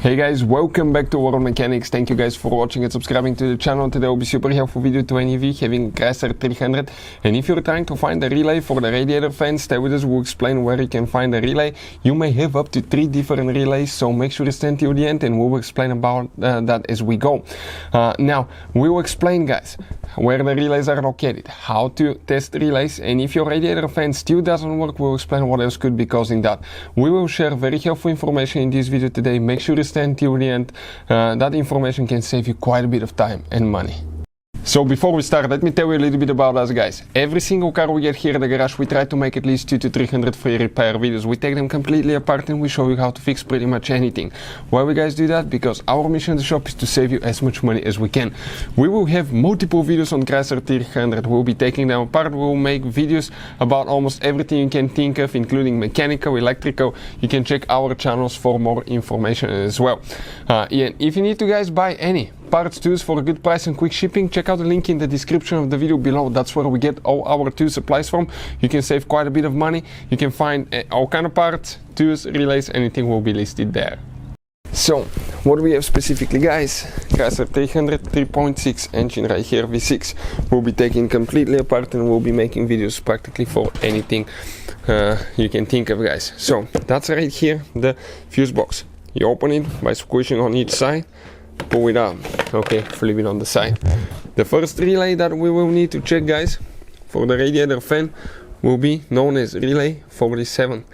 Hey guys, welcome back to World Mechanics. Thank you guys for watching and subscribing to the channel. Today will be super helpful video to any of you having Chrysler 300. And if you're trying to find a relay for the radiator fan, stay with us. We'll explain where you can find a relay. You may have up to 3 different relays, so make sure to stand till the end and we will explain about that as we go. Now, we will explain, guys, where the relays are located, how to test relays, and if your radiator fan still doesn't work, we'll explain what else could be causing that. We will share very helpful information in this video today. Make sure to stand till the end. That information can save you quite a bit of time and money. So before we start, let me tell you a little bit about us, guys. Every single car we get here at the garage, we try to make at least 200 to 300 free repair videos. We take them completely apart and we show you how to fix pretty much anything. Why we guys do that? Because our mission in the shop is to save you as much money as we can. We will have multiple videos on Chrysler 300. We'll be taking them apart. We'll make videos about almost everything you can think of, including mechanical, electrical. You can check our channels for more information as well. And if you need to, guys, buy any parts tools for a good price and quick shipping, check out the link in the description of the video below. That's where we get all our tool supplies from. You can save quite a bit of money. You can find all kind of parts, tools, relays, anything will be listed there. So what do we have specifically, guys? Chrysler 300 3.6 engine right here, V6. We'll be taking completely apart and we'll be making videos practically for anything you can think of, guys. So that's right here, the fuse box. You open it by squishing on each side, pull it out, okay, flip it on the side. The first relay that we will need to check, guys, for the radiator fan will be known as relay 47.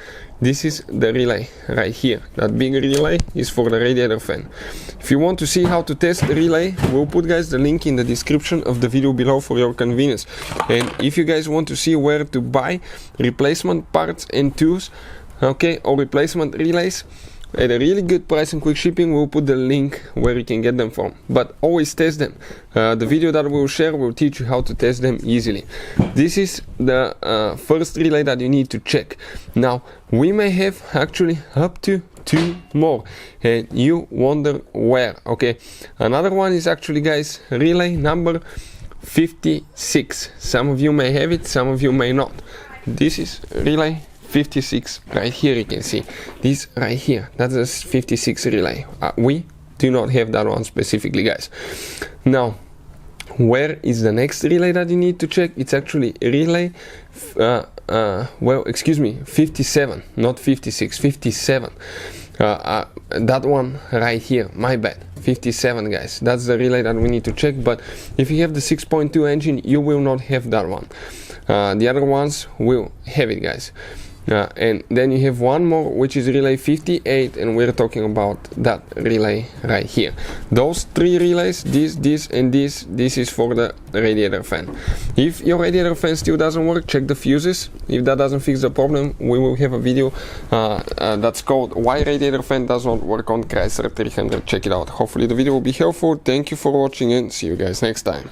This is the relay right here. That big relay is for the radiator fan. If you want to see how to test the relay, we'll put, guys, the link in the description of the video below for your convenience. And if you guys want to see where to buy replacement parts and tools, okay, or replacement relays at a really good price and quick shipping, we'll put the link where you can get them from. But always test them. The video that we'll share will teach you how to test them easily. This is the first relay that you need to check. Now, we may have actually up to 2 more, and you wonder where. Okay, another one is actually, guys, relay number 56. Some of you may have it, some of you may not. This is relay 56 right here. You can see this right here, that's a 56 relay. We do not have that one specifically, guys. Now, where is the next relay that you need to check? It's actually relay 57, not 56, 57. That one right here, my bad, 57, guys. That's the relay that we need to check. But if you have the 6.2 engine, you will not have that one. The other ones will have it, guys. And then you have one more, which is relay 58, and we're talking about that relay right here. Those 3 relays, this and this is for the radiator fan. If your radiator fan still doesn't work, check the fuses. If that doesn't fix the problem, we will have a video that's called Why Radiator Fan Does Not Work on Chrysler 300. Check it out. Hopefully the video will be helpful. Thank you for watching and see you guys next time.